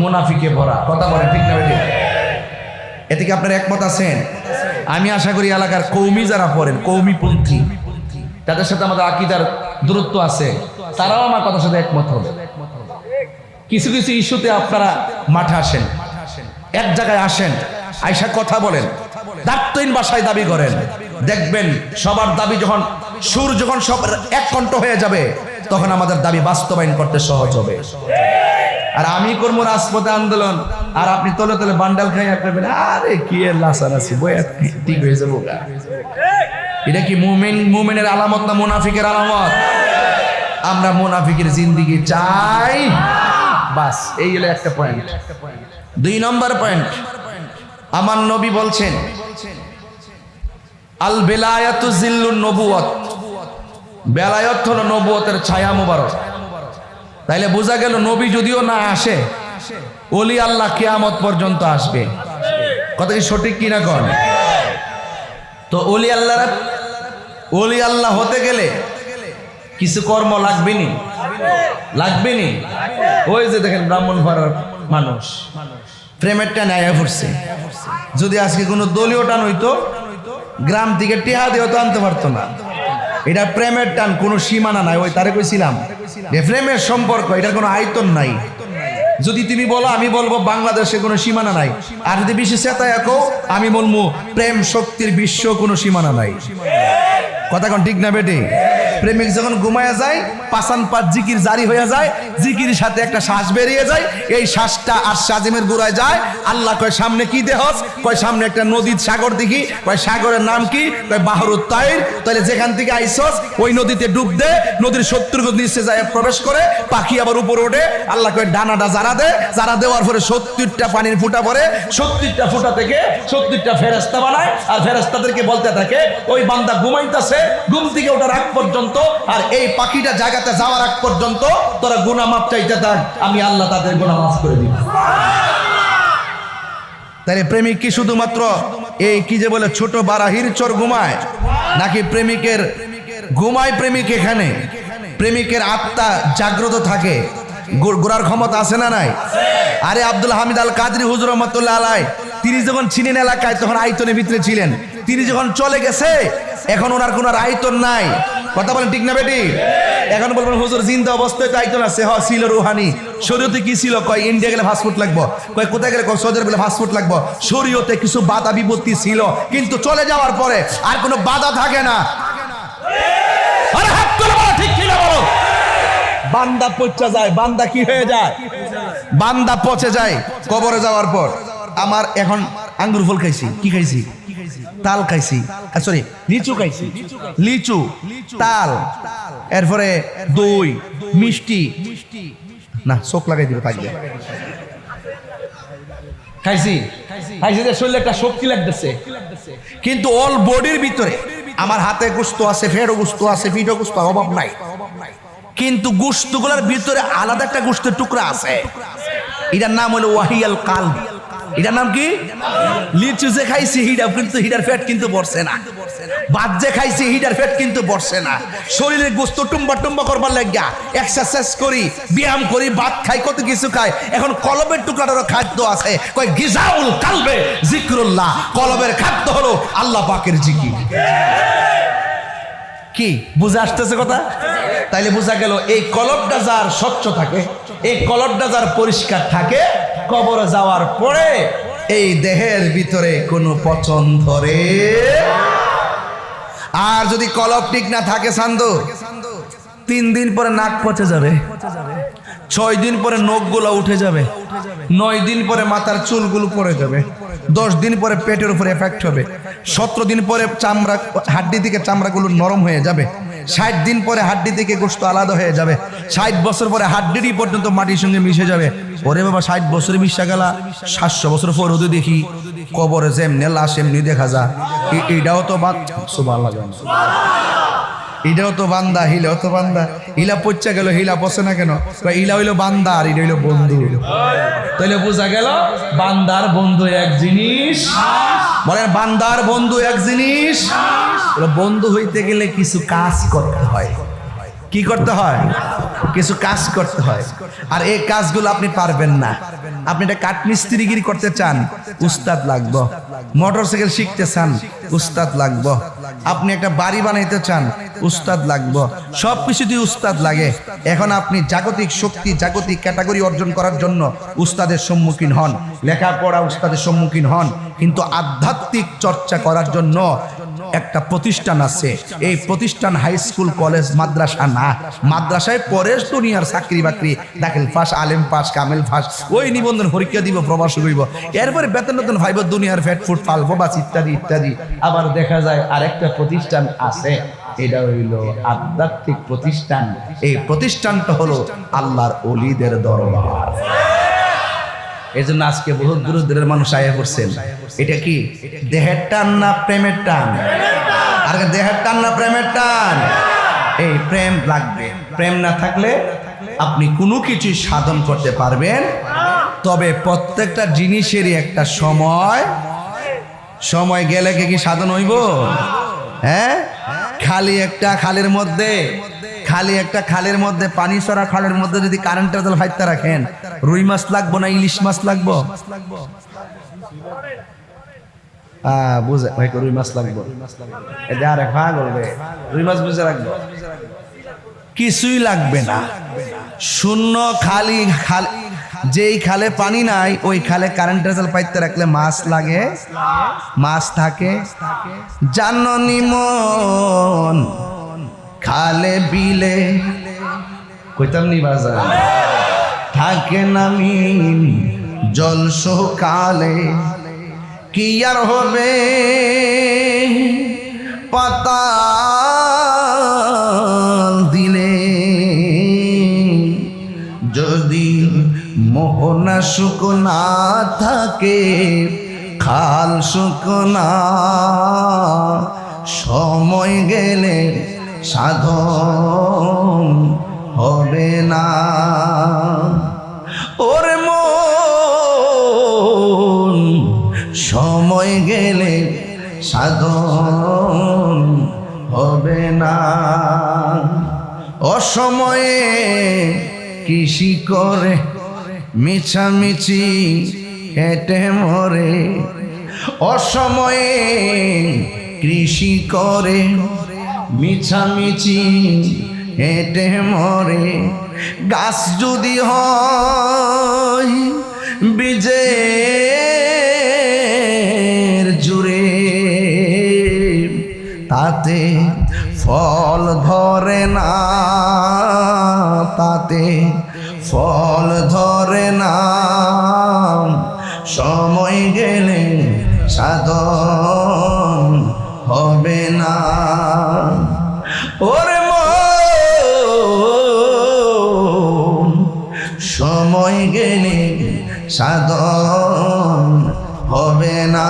মুনাফিকে ভরা। কথা বলে ঠিক না বেঠিক? এতে কি আপনার একমত আছেন? আমি আশা করি এলাকার কৌমি যারা পড়েন, কৌমিপন্থী, তাদের সাথে আমাদের আকীদার দূরত্ব আছে, তারাও আমার কথার সাথে একমত হবে। কিছু কিছু ইস্যুতে আপনারা মাঠে আসেন, এক জায়গায় আসেন, আইসা কথা বলেন, দায়িত্বহীন ভাষায় দাবি করেন, দেখবেন সবার দাবি যখন সব এক কণ্ঠ হয়ে যাবে, তখন আমাদের দাবি বাস্তবায়ন করতে সহজ হবে। আর আমি করবো রাজপথে আন্দোলন, আর আপনি তলে তলে বান্ডাল খাই আপনার, আরে কি এর লাসার আছি বইয়া ঠিক হয়ে যাবো। এটা কি মুমিনের আলামত না মুনাফিকের আলামত? আমরা মুনাফিকের জিন্দেগি চাই, বাস। এই হলো একটা পয়েন্ট। 2 নম্বর পয়েন্ট, আমার নবী বলছেন আল বেলায়াতু জিল্লুন নবুয়ত, বেলায়েত হলো নবুয়তের ছায়া মুবারক। তাইলে বোঝা গেল নবী যদিও না আসে, ওলি আল্লাহ কিয়ামত পর্যন্ত আসবে। কথা কি সঠিক কিনা কোন? তো ওলি আল্লাহ হতে গেলে কিছু কর্ম লাগবেনি, লাগবেনি। ওই যে দেখেন ব্রাহ্মণপাড়ার মানুষ প্রেমের টান আয়া পড়ছে। যদি আজকে কোনো দলীয় টান হইতো, গ্রাম থেকে টিহা দিয়েও তো আনতে পারতো না। এটা প্রেমের টান, কোনো সীমানা নাই। ওই তারে কইছিলাম যে প্রেমের সম্পর্ক, এটার কোনো আয়তন নাই। যদি তুমি বলো, আমি বলবো বাংলাদেশে কোনো সীমানা নাই। আর যদি বেশি চেতায়াকো, আমি বলবো প্রেম শক্তির বিশ্ব কোনো সীমানা নাই। কথা কোন ঠিক না বেটি? প্রেমিক যখন ঘুমায়া যায়, পাসান পাত জিকির জারি হয়ে যায়, জিকির সাথে একটা শ্বাস বেরিয়ে যায়, এই শ্বাসটা আর সাজিমের গোড়ায় যায়। আল্লাহ কয় সামনে কি দেহস? কয় সামনে একটা নদীর সাগর দেখি। কয় সাগরের নাম কি? কয় বাহরুত তাইর। তাহলে যেখান থেকে আইসস ওই নদীতে ডুব দে, নদীর 70 গজ নিচে যায় প্রবেশ করে, পাখি আবার উপরে ওঠে। আল্লাহ কয় ডানাটা জারা দে, জারা দেওয়ার পরে 70টা পানির ফুটা পড়ে, 70টা ফুটা থেকে 70টা ফেরেশতা বানায়, আর ফেরেশতাদেরকে বলতে থাকে ওই বান্দা ঘুমাইতেছে, ঘুম থেকে ওঠার আগ পর্যন্ত আর এই পাখিটা জায়গাতে যাওয়ার আগ পর্যন্ত তোরা গুনাহ মাফ চাইতে থাক, আমি আল্লাহ তাদের গুনাহ মাফ করে দিব। তাহলে প্রেমিক কি শুধুমাত্র এই কি যে বলে ছোট বারাহির চর ঘুমায় নাকি? প্রেমিকের ঘুমায়, প্রেমিক এখানে, প্রেমিকের আত্মা জাগ্রত থাকে, গোড়ার ক্ষমতা আছে না নাই? আরে আব্দুল হামিদ আল কাদরি হুজুর রহমাতুল্লাহ আলাইহি, তিনি যখন ছিলেন এলাকায় তখন আয়তনের ভিতরে ছিলেন। তিনি যখন চলে গেছে, এখন ওনার কোনো আয়তন নাই। কথা বলেন ঠিক না বেটি? এখন বলবেন হুজুর জিন্দা অবস্থায় তো আয়তন আছে। হ, ছিল রুহানি। শরীয়তে কি ছিল? কয় ইন্ডিয়া গেলে ফাস্টফুড লাগবো। কয় কোথায় গেলে? সৌদি আরব গেলে ফাস্টফুড লাগবো। শরীয়তে কিছু বাধা বিপত্তি ছিল, কিন্তু চলে যাওয়ার পরে আর কোনো বাধা থাকে না। আরে হাত তুলে বলো ঠিক কি না বলো? বান্দা পচে যায়। বান্দা কি হয়ে যায়? বান্দা পচে যায় কবরে যাওয়ার পর। আমার এখন আঙ্গুর ফল খাইছি, কি খাইছি? তাল খাইছি, সরি লিচু খাইছি, লিচু, তাল, এরপরে দই, মিষ্টি, না চোখ লাগাই দিবে থাকবে, খাইছি যে শরীরে একটা শক্তি লাগতেছে, কিন্তু অল বডির ভিতরে আমার হাতে গোস্ত আছে, ফেরও গোস্ত আছে, পিঠও গোস্ত, অভাব নাই। কিন্তু গোস্তগুলোর ভিতরে আলাদা একটা গোস্তের টুকরা আছে, এটার নাম হলো ওয়াহিয়াল কালব। এটার নাম কি? লিচু যে খাইছি হিডার কিন্তু হিডার ফ্যাট কিন্তু বসছে না, ভাত যে খাইছি হিডার ফ্যাট কিন্তু বসছে না। শরীরের গোস্ত টুম্বা টুম্বা করবার লাগিয়া এক্সারসাইজ করি, ব্যায়াম করি, ভাত খাই, কত কিছু খাই। এখন কলবের টুকরাটারও খাদ্য আছে, কয় গিজাউল কালবে জিক্রুল্লাহ। কলবের খাদ্য হলো আল্লাহ পাকের জিকির। কি বুঝে আসতেছে কথা? তাইলে বোঝা গেল এই কলবটা যার স্বচ্ছ থাকে, এই কলবটা যার পরিষ্কার থাকে, কবরে যাওয়ার পরে এই দেহের ভিতরে কোনো পচন ধরে। আর যদি কলব ঠিক না থাকে সান্দু, 3 দিন পরে নাক পচে যাবে, 6 দিন পরে নখগুলো উঠে যাবে, 9 দিন পরে মাথার চুলগুলো পড়ে যাবে, 10 দিন পরে পেটের উপরে এফেক্ট হবে, 17 দিন পরে চামড়া, হাড্ডি থেকে চামড়াগুলো নরম হয়ে যাবে, 60 দিন পরে হাড্ডি থেকে গোশত আলাদা হয়ে যাবে, 60 বছর পরে হাড্ডি পর্যন্ত মাটির সঙ্গে মিশে যাবে। ওরে বাবা, 60 বছরে মিশা গেলা, 700 বছর পর ওদের দেখি কবরে যেমনি লাশ এমনি দেখা যায়। এটাও তো এটাও তো বান্দা, হিলাও তো বান্দা। হিলা পচা গেল, হিলা পচে না কেন? হিলা হইলো বান্দা আর এটা হইলো বন্ধু। তাইলে বোঝা গেল বান্দার বন্ধু এক জিনিস। বলেন বান্দার বন্ধু এক জিনিস। বন্ধু হইতে গেলে কিছু কাজ করতে হয়। কি করতে হয়? কিছু কাজ করতে হয়, আর এই কাজগুলো আপনি পারবেন না। আপনি একটা কাঠমিস্ত্রিগিরি করতে চান, উস্তাদ লাগবে। মোটরসাইকেল শিখতে চান, উস্তাদ লাগবে। আপনি একটা বাড়ি বানাইতে চান, উস্তাদ লাগবে। সব কিছুতেই উস্তাদ লাগে। এখন আপনি জাগতিক শক্তি, জাগতিক ক্যাটাগরি অর্জন করার জন্য উস্তাদের সম্মুখীন হন, লেখাপড়া উস্তাদের সম্মুখীন হন, কিন্তু আধ্যাত্মিক চর্চা করার জন্য একটা প্রতিষ্ঠান আছে। এই প্রতিষ্ঠান হাই স্কুল, কলেজ, মাদ্রাসা না। মাদ্রাসায় পরে দুনিয়ার চাকরি বাকরি, দাখিল পাস, আলেম পাস, কামেল পাস, ওই নিবন্ধন পরীক্ষা দিব, প্রবাস হইব, এরপরে বেতন বেতন ভাইব, দুনিয়ার ফ্যাট ফুড ফালবো বাস ইত্যাদি ইত্যাদি। আবার দেখা যায় আরেকটা প্রতিষ্ঠান আছে, এটা হইল আধ্যাত্মিক প্রতিষ্ঠান। এই প্রতিষ্ঠানটা হলো আল্লাহর ওলিদের দরবার। এই জন্য আজকে বহু দূর দূরের মানুষ আয়া করছেন। এটা কি দেহের টান না প্রেমের টান? আর দেহের টান না প্রেমের টান? এই প্রেম লাগবে। প্রেম না থাকলে আপনি কোনো কিছু সাধন করতে পারবেন। তবে প্রত্যেকটা জিনিসেরই একটা সময় গেলে কি সাধন হইব? হ্যাঁ, খালি একটা খালের মধ্যে পানি ছড়া খালের মধ্যে যদি কারেন্টের জাল ফাইতে রাখেন, রুই মাছ লাগবো না ইলিশ মাছ লাগবো? বুঝে ভাই, রুই মাছ লাগবো। আরে পাগল রে, রুই মাছ বুঝে রাখবো? কিছুই লাগবে না। শূন্য খালি যেই খালে পানি নাই, ওই খালে কারেন্টের জাল পাইতে রাখলে মাছ লাগে, মাছ থাকে। জাননি মন খালে বিলে, কইতাম নি বাজার, থাকে নামি জল সকালে। কি আর হবে পাতাল দিলে, যদি মোহনা শুকনা থাকে, খাল শুকনা। সময় গেলে সাধন হবে না। ওরে মন, সময় গেলে সাধন হবে না। অসময়ে কৃষি করে মিছামিছি হেঁটে মরে। অসময়ে কৃষি করে মিছামিছি হেঁটে মরে। গাছ যদি হয় বীজের জুড়ে, তাতে ফল ধরে না, তাতে ফল ধরে না। সময় গেলে সাধন হবে না। ওরে মন, সময় গেলে সাধন হবে না।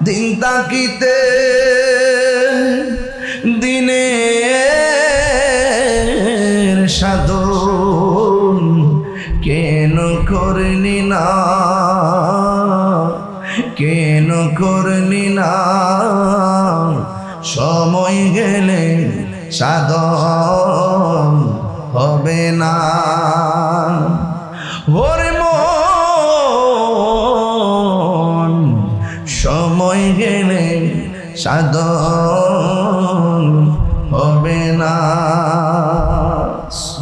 দিন তাকিতে দিনের সাধন কেন করলি না, কেন করলি না? সময় গেলে সাধন হবে না। ওরে মন, সময় গেলে সাধন হবে না।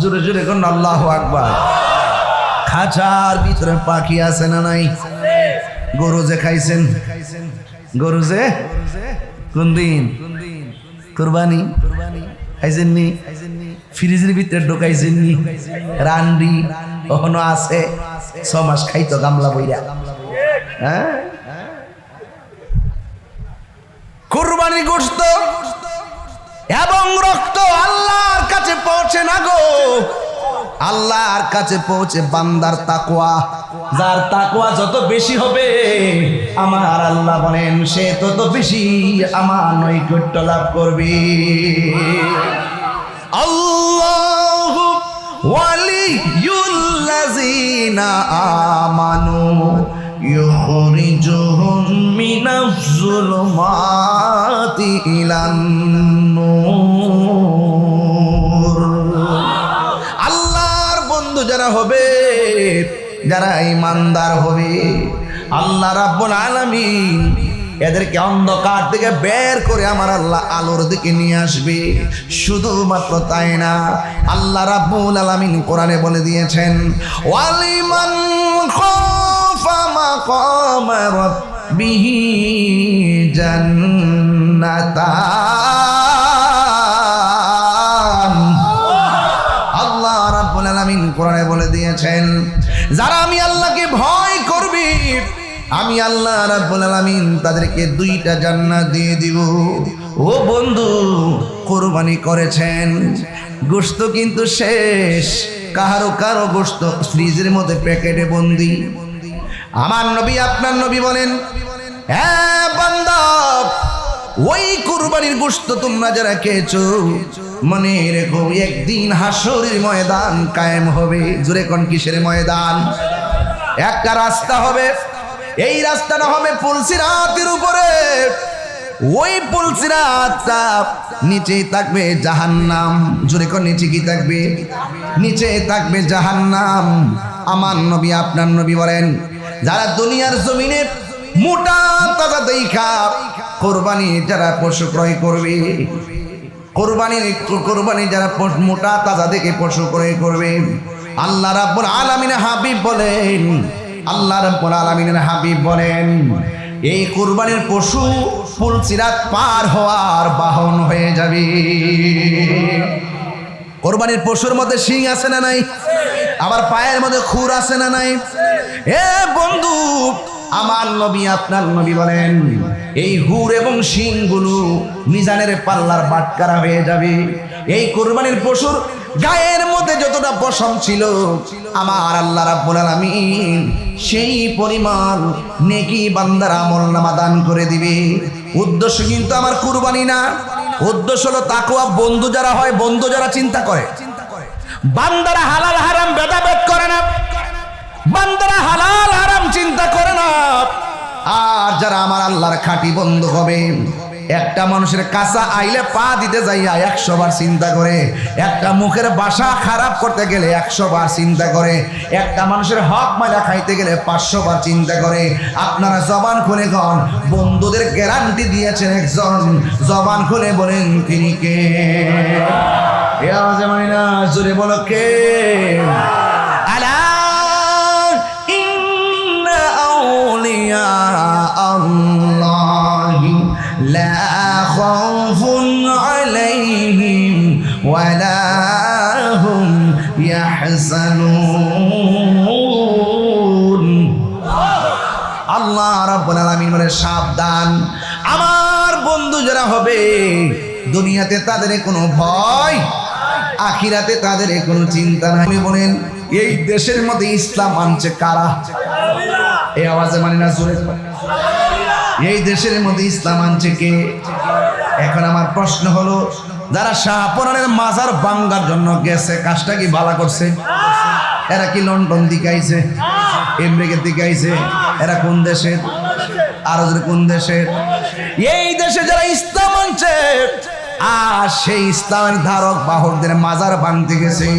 জোরে জোরে কোন আল্লাহু আকবার। খাঁচার ভিতরে পাখি আছে না নাই? গরু যে খাইছেন, গরু যে কোন দিন কুরবানি খাইছেননি? ফ্রিজের ভিতরে ঢোকাইছেননি? রান্ডি কখনো আছে 6 মাস খাইতো গামলা বইরা। হ্যাঁ, কুরবানি গোশত এবং রক্ত আল্লাহর কাছে পৌঁছে না গো। আল্লাহর কাছে পৌঁছে বান্দার তাকওয়া। যার তাকওয়া যত বেশি হবে, আমার আল্লাহ বলেন সে তত বেশি আমার নৈকট্য লাভ করবে। আল্লাহু ওয়ালিয়ুল্লাযিনা আমানু ইউখরিজুহুম মিনাজ যুলুমাতি ইলান নূর। যারা হবে, যারা ঈমানদার হবে, আল্লাহ রাব্বুল আলামিন এদেরকে অন্ধকার থেকে বের করে আমার আল্লাহ আলোর দিকে নিয়ে আসবে। শুধুমাত্র তাই না, আল্লাহ রাব্বুল আলামিন কোরআনে বলে দিয়েছেন, ওয়ালিমান খাফা মাকামা রাব্বিহি জান্নাতান। আল্লাহ রাব্বুল আলামিন কোরআনে বলে দিয়েছেন, যারা আমি আল্লাহকে ভয় করবে, আমি আল্লাহ রাব্বুল আলামিন তাদেরকে 2টা জান্নাত দিয়ে দিব। ও বন্ধু, কুরবানি করেছেন, গোশত কিন্তু শেষ, কারো গোশত ফ্রিজের মধ্যে প্যাকেটে বন্দি। আমার নবী আপনার নবী বলেন, হ্যাঁ বান্দা, ওই কুরবানির গোশত তোমরা যারা খেয়েছো, মনে রেখো একদিন হাসরের ময়দান কায়েম হবে। জোরে কোন কিসের ময়দান? একটা রাস্তা হবে, এই রাস্তাটা হবে পুলসিরাতের উপরে। ওই পুলসিরাতটা নিচে থাকবে জাহান্নাম। জোরে কোন নিচে কি থাকবে? নিচে থাকবে জাহান্নাম। আমার নবী আপনার নবী বলেন, যারা দুনিয়ার জমিনে মোটা তাজা দেখা কোরবানি যারা পশু ক্রয় করবে, কোরবানি যারা মোটা তাজা দেখে পশু ক্রয় করবে, আল্লাহ রাব্বুল আলামিনের হাবিব বলেন, আল্লাহ রাব্বুল আলামিনের হাবিব বলেন, এই কুরবানির পশু পুলসিরাত পার হওয়ার বাহন হয়ে যাবে। কুরবানির পশুর মধ্যে শিং আছে না নাই? আবার পায়ের মধ্যে খুর আছে না নাই? এ বন্ধু, আমার নবী আপনার নবী বলেন, এই হুর এবং শিংগুলো মিজানের পাল্লার বাটকারা হয়ে যাবে। এই কুরবানির পশুর গায়ের মধ্যে যতটা পশম ছিল, আমার আল্লাহ রাব্বুল আলামিন সেই পরিমাণ নেকি বান্দার আমলনামা দান করে দিবে। উদ্দেশ্য কিন্তু আমার কুরবানি না, উদ্দেশ্য হলো তাকওয়া। বন্ধু যারা হয়, বন্ধু যারা চিন্তা করে, বান্দারা হালাল হারাম ভেদাভেদ করে না, বান্দারা হালাল হারাম চিন্তা করে না। আর যারা আমার আল্লাহর খাঁটি বন্ধু হবে, একটা মানুষের কাঁচা আইলে পা দিতে যাইয়া 100 বার চিন্তা করে, একটা মুখের ভাষা খারাপ করতে গেলে 100 বার চিন্তা করে, একটা মানুষের হক মাইলা খাইতে গেলে 500 বার চিন্তা করে। আপনারা জবান খুলে কন, বন্ধুদের গ্যারান্টি দিয়েছেন একজন, জবান খুলে বলেন তিনি কে? এ আওয়াজে মানি না, জোরে বলো কে? আলা ইন্না আউলিয়া আল্লাহি লা খাউফুন আলাইহিম ওয়ালা হুম ইয়াহজানুন। আল্লাহ রাব্বুল আলামিন বলে, সাবধান, আমার বন্ধু যারা হবে, দুনিয়াতে তাদের কোনো ভয়, আখিরাতে তাদের কোনো চিন্তা নাই। বলেন, এই দেশের মধ্যে ইসলাম আনছে কারা? এই আওয়াজে মানি না, জোরে। এই দেশের মধ্যে ইসলাম আনছে কে? এখন আমার প্রশ্ন হলো, যারা শাহপরানের মাজার ভাঙ্গার জন্য গেছে, কাজটা কি ভালো করছে? এরা কি লন্ডন দিকে আইছে, আমেরিকা দিকে আইছে? এরা কোন দেশের? আরো কোন দেশের? এই দেশে যারা ইসলাম আনছে, আর সেই ইসলামের ধারক বাহকদের মাজার ভাঙতে গেছে,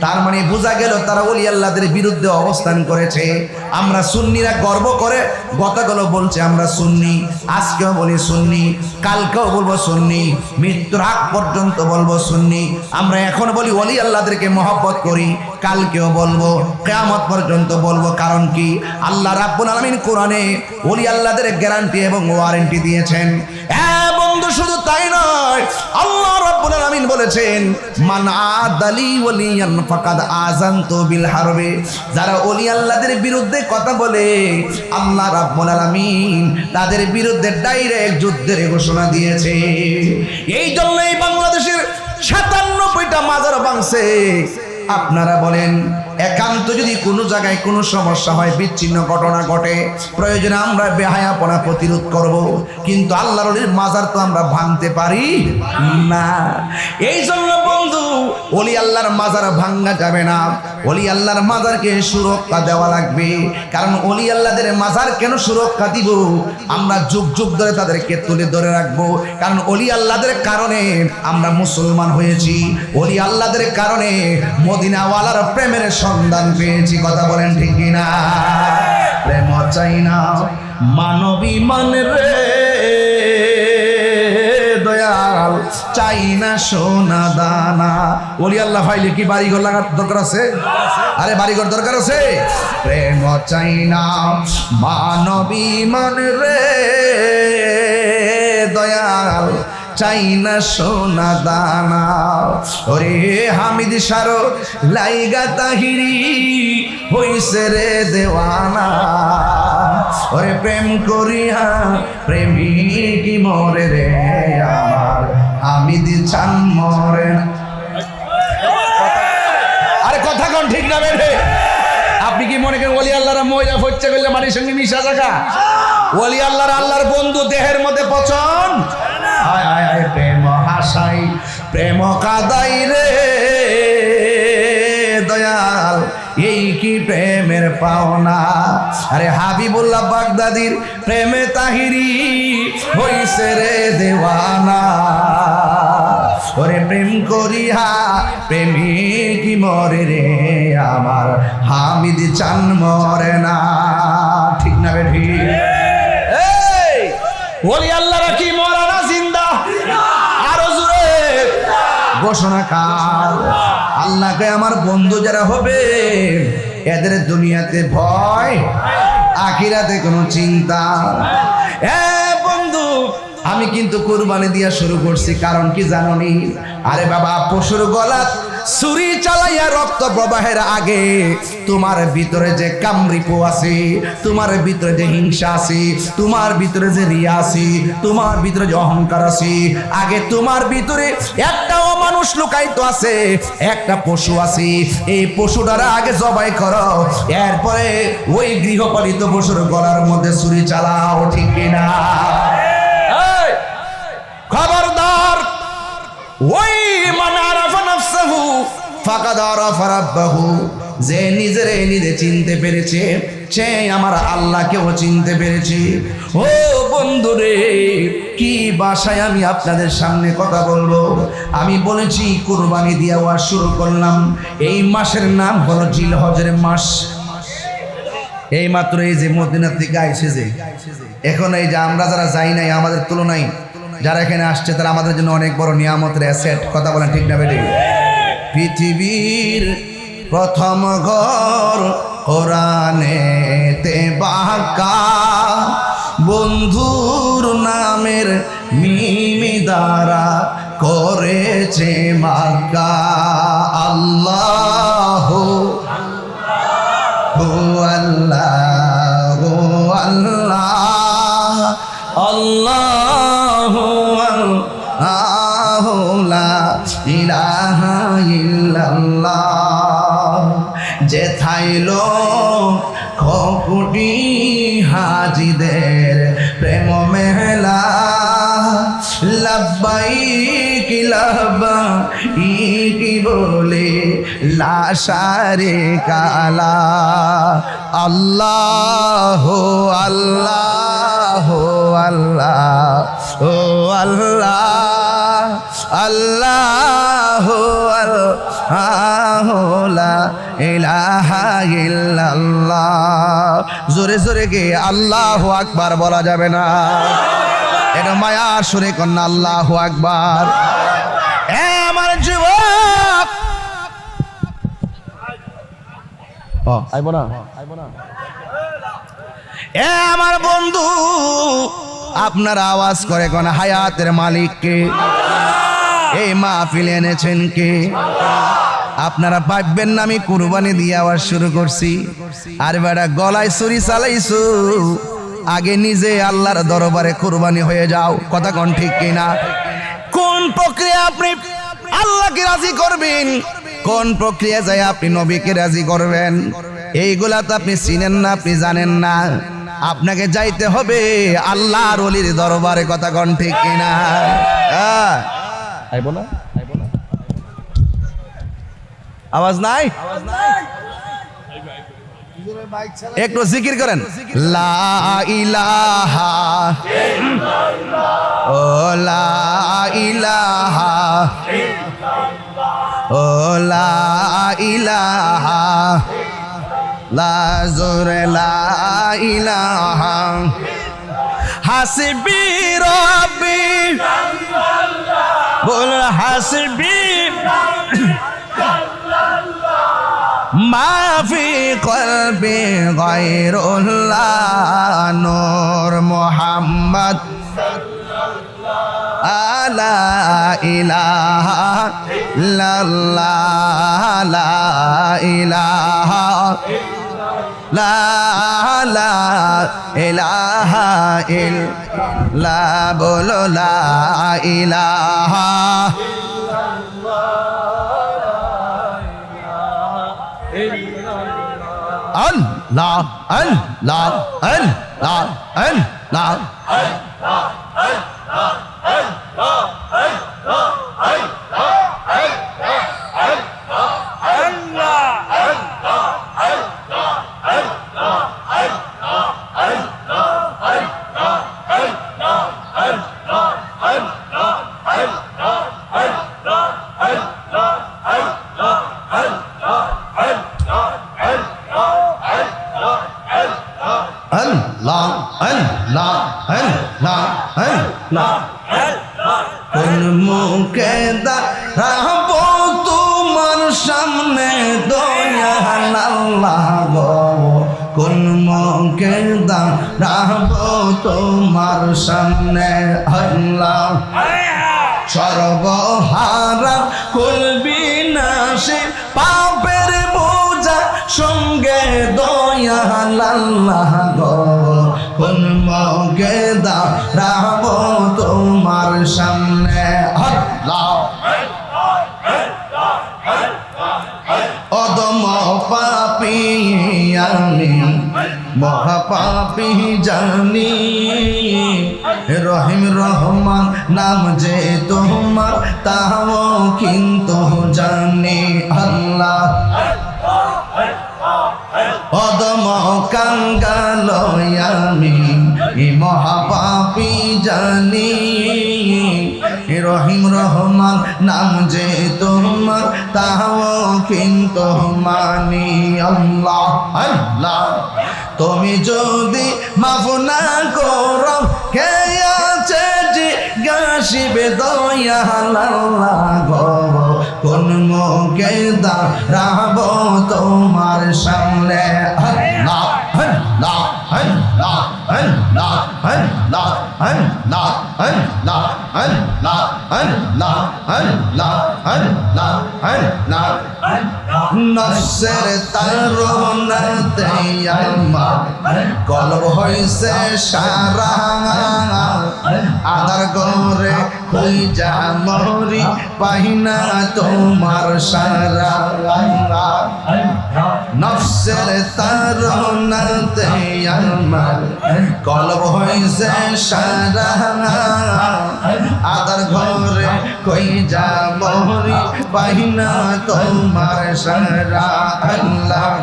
তার মানে বোঝা গেল তারা ওলি আল্লাহদের বিরুদ্ধে অবস্থান করেছে। আমরা সুন্নিরা গর্ব করে গতকালও বলছে আমরা সুন্নি, আজকেও বলি সুন্নি, কালকেও বলবো সুন্নি, মৃত্যুর আগ পর্যন্ত বলবো সুন্নি। আমরা এখন বলি ওলি আল্লাহদেরকে মহব্বত করি, কালকেও বলবো, কিয়ামত পর্যন্ত বলবো। কারণ কি? আল্লাহ রাব্বুল আলামিন কোরআনে ওলি আল্লাহদের গ্যারান্টি এবং ওয়ারেন্টি দিয়েছেন। বন্ধু শুধু তাই নয়, আল্লাহ রাব্বুল আলামিন বলেছেন, মান আদালি ওয়ালিয়ান ফাকাদ আযানতু বিল হারবে। যারা ওলি আল্লাহদের বিরুদ্ধে কথা বলে, আল্লাহ রাব্বুল আলামিন তাদের বিরুদ্ধে ডাইরেক্ট যুদ্ধের ঘোষণা দিয়েছে। এই জন্যই বাংলাদেশের ৯৭টা মাজার ভাঙছে। আপনারা বলেন, একান্ত যদি কোনো জায়গায় কোনো সমস্যা হয়, বিচ্ছিন্ন ঘটনা ঘটে, প্রয়োজনে আমরা বেহায়াপনা প্রতিরোধ করব, কিন্তু আল্লাহর ওলির মাজার তো আমরা ভাঙতে পারি না। এই জন্য বন্ধু, ওলি আল্লাহর মাজার ভাঙা যাবে না, ওলি আল্লাহর মাজারকে সুরক্ষা দেওয়া লাগবে। কারণ ওলি আল্লাহদের মাজার কেন সুরক্ষা দিব? আমরা যুগ যুগ ধরে তাদেরকে তুলে ধরে রাখবো। কারণ ওলি আল্লাহদের কারণে আমরা মুসলমান হয়েছি, ওলি আল্লাহদের কারণে মদিনাওয়ালার প্রেমের সন্ধান পেয়েছি, কথা বলেন ঠিক কিনা? প্রেম চাই না মানবী মান রে দয়াল, চাই না সোনা দানা। ওলি আল্লাহ ফাইলে কি বাড়িঘর লাগার দরকার আছে? আরে বাড়িঘর দরকার আছে? প্রেম চাই না মানবী মান রে দয়াল, চাই না সোনা দানা। ওরে হামিদ সারো লাইগা তাহিরি হইছে রে দেওয়ানা। ওরে প্রেম করিয়া প্রেমিক মরে রে আমার, হামিদ চান মরে। আরে কথা কোন ঠিক না বেরে? আপনি কি মনে করেন ওলি আল্লাহর ময়লা ফচ্ছে করলে মাটির সঙ্গে মিশা থাকা? ওলি আল্লাহর বন্ধু দেহের মধ্যে পচন। আয় আয় আয় প্রেম হাসাই প্রেম কাদাই রে দয়াল, এই কি প্রেমের পাওনা। আরে হাবিবুল্লাহ বাগদাদির প্রেমে তাহিরি হইছে রে দেওয়ানা। ওরে প্রেম করিয়া প্রেমিক মরে রে আমার, হামিদ চান মরে না। ঠিক না বেঠি? এই ওলি আল্লাহরা কি মরা না জিন্দা? আরো জোরে ঘোষণা কার? আল্লাহকে আমার বন্ধু যারা হবে এদের দুনিয়াতে ভয়, আখিরাতে কোনো চিন্তা। বন্ধু আমি কিন্তু কুরবানি দিয়া শুরু করছি, কারণ কি জানোনি? আরে বাবা পশুর গলা ছুরি চালাইয়া রক্ত প্রবাহের আগে তোমার ভিতরে যে কামরিপু আছে, তোমার ভিতরে যে হিংসা আছে, তোমার ভিতরে যে রিয়া আছে, তোমার ভিতরে যে অহংকার আছে, আগে তোমার ভিতরে একটা অমানুষ লুকায়িত আছে, একটা পশু আছে। এই পশুটার আগে জবাই করো, এরপরে ওই গৃহপালিত পশুর গলার মধ্যে ছুরি চালাও। ঠিক কিনা? খবরদার, ওই মান আরাফা নাফসাহু ফাকাদ আরাফা রাব্বাহু, যে নিজেরে নিজে চিনতে পেরেছে সে আমার আল্লাহকেও চিনতে পেরেছে। ও বন্ধুরে, কি ভাষায় আমি আপনাদের সামনে কথা বলবো? আমি বলেছি কুরবানি দিয়ে ওয়াজ শুরু করলাম। এই মাসের নাম হলো জিলহজের মাস। এই মাত্র এই যে মদিনা থেকে আইছে, যে এখন এই যে আমরা যারা যাই নাই, আমাদের তুলনায় যারা এখানে আসছে তারা আমাদের জন্য অনেক বড় নিয়ামতের অ্যাসেট। কথা বলেন ঠিক না বেটি? পৃথিবীর প্রথম ঘর কোরআনেতে বাঁকা, বন্ধুর নামের মিমি দ্বারা করেছে মাক্কা। আল্লাহ আল্লাহ আল্লাহ আল্লাহু আল্লাহু লা ইলাহা ইল্লাল্লাহ। যেথায় লক্ষ কোটি হাজিদের প্রেম মেলা, লাব্বাইক লাব্বাইক বলে লাশারে কালা। আল্লাহ আল্লাহ আল্লাহ ও আল্লাহ আল্লাহ আল্লাহ লা ইলাহা ইল্লাল্লাহ। জোরে জোরে গে আল্লাহু আকবার বলা যাবে না? এটা মায়া সুরে কন্যা আল্লাহু আকবার। আমার যুবক আইব না, আমার বন্ধু আপনার আওয়াজ করে কোন হায়াতের মালিককে? এই মাহফিলে এনেছেন কে? আপনারা ভাববেন না আমি কুরবানি দিয়ে আওয়াজ শুরু করছি। আর বেটা গলায় ছুরি চালাইছো, আগে নিজে আল্লাহর দরবারে কুরবানি হয়ে যাও। কথা কোন ঠিক কিনা? কোন প্রক্রিয়া আপনি আল্লাহকে রাজি করবেন, কোন প্রক্রিয়া যায় আপনি নবীকে রাজি করবেন, এইগুলা তো আপনি চিনেন না, আপনি জানেন না। আপনাকে যাইতে হবে আল্লাহর ওলির দরবারে। কথা কোন ঠিক কিনা? আইব না, আওয়াজ নাই? একটু জিকির করেন, লা ইলাহা ইল্লাল্লাহ, ও লা ইলাহা ইল্লাল্লাহ, ও লা ইলাহা লা জোরে লা ইলাহা হাসবি রব্বি বল হাসবি মাফি কলবি গায়রুল্লাহ নূর মুহাম্মদ লা ইলাহা ইল্লাল্লাহ লা ইলাহা লা ইলাহা ইল্লা বলো লা ইলাহা আল্লাহ আল্লাহ আল্লাহ আল্লাহ কোন মুখে দাঁড়াবো তোমার সামনে দয়াল আল্লাহ গো কোন মুখে দাঁড়াবো তোমার সামনে আল্লাহ সর্বহারা কুলবি নাশে পাপের বোঝা সঙ্গে দয়াল আল্লাহ গো কোন মুখে দাঁড়াবো তোমার সামনে আল্লাহ অদম পাপী আমি মহাপাপী জানি রহিম রহমান নাম যে তোমার তাও কিন্তু জানি আল্লাহ অদম কাঙ্গাল আমি মহাপাপী জানি রহিম রহমান নাম যে তোমার তাও কিন্তু মানি আল্লাহ আল্লাহ তুমি যদি মাফ না করো কে আছে জিজ্ঞাসিবে দয়াল আল্লাহ গো কোন মুখে দাঁড়াবো তোমার সামনে আল্লাহ আল্লাহ আল্লাহ আল্লাহ আল্লাহ আল্লাহ আল্লাহ আল্লাহ আল্লাহ আল্লাহ আল্লাহ আল্লাহ নফসের তারুণাতে আমার কলব হইছে সারা আধার ঘরে হই যা মরি পাইনা তোমার সারা নফসের তারুণাতে আমার কলব হইছে সারা আধার ঘরে কই যা মরি পাইনা তোমার সারা আল্লাহ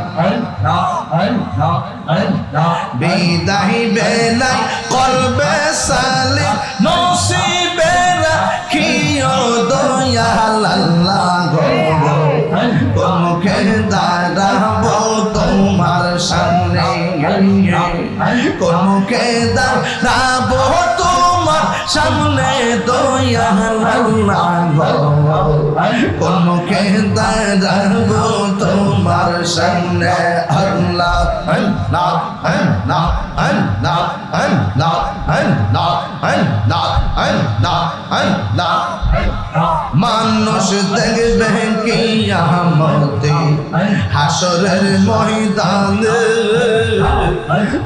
বিদায় বেলায় কলবে সালে নসিবে রাখিও দয়াল আল্লাহ গো মুখে দাঁড়াবো তোমার সামনে কোন মুখে দাঁড়াবো তোমার সামনে দয়াল আল্লাহ গো কোন মুখে দাঁড়াবো তোমার সামনে আল্লাহ আল্লাহ আল্লাহ আল্লাহ আল্লাহ আল্লাহ আল্লাহ আল্লাহ আল্লাহ মানুষ দেখবে কিয়ামতে হাসরের ময়দানে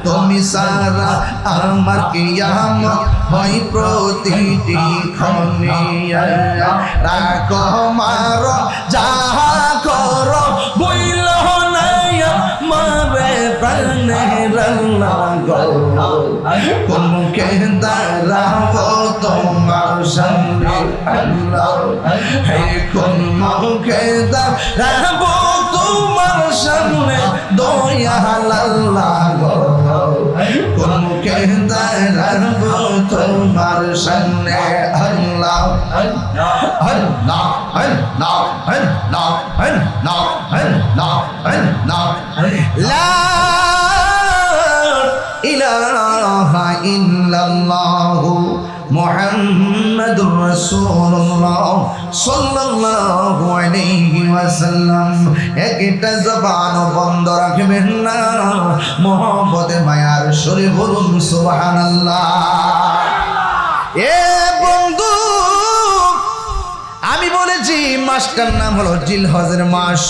তুমি সারা আমার কিয়ামত হয় প্রতিটি ক্ষণে রাখো মারো যাহা করো বইল না মারে প্রাণে আল্লাহ গো কোন মুখে দাঁড়াবো তোমার সামনে আল্লাহ হে কোন মুখে দাঁড়াবো তোমার সামনে দয়াল আল্লাহ গো কোনকে দাঁড়াবো তোমার সামনে আল্লাহ আল্লাহ আল্লাহ আল্লাহ আল্লাহ আল্লাহ আল্লাহ লা ইলাহা ইল্লাল্লাহু মুহাম্মাদুর রাসূলুল্লাহ সাল্লাল্লাহু আলাইহি ওয়াসাল্লাম। একটা জবান বন্ধ রাখবেন না, মহব্বতে মায়ার সুরে বলুন সুবহানাল্লাহ। এ বন্ধু, আমি বলেছি মাসটার নাম হলো জিলহজের মাস।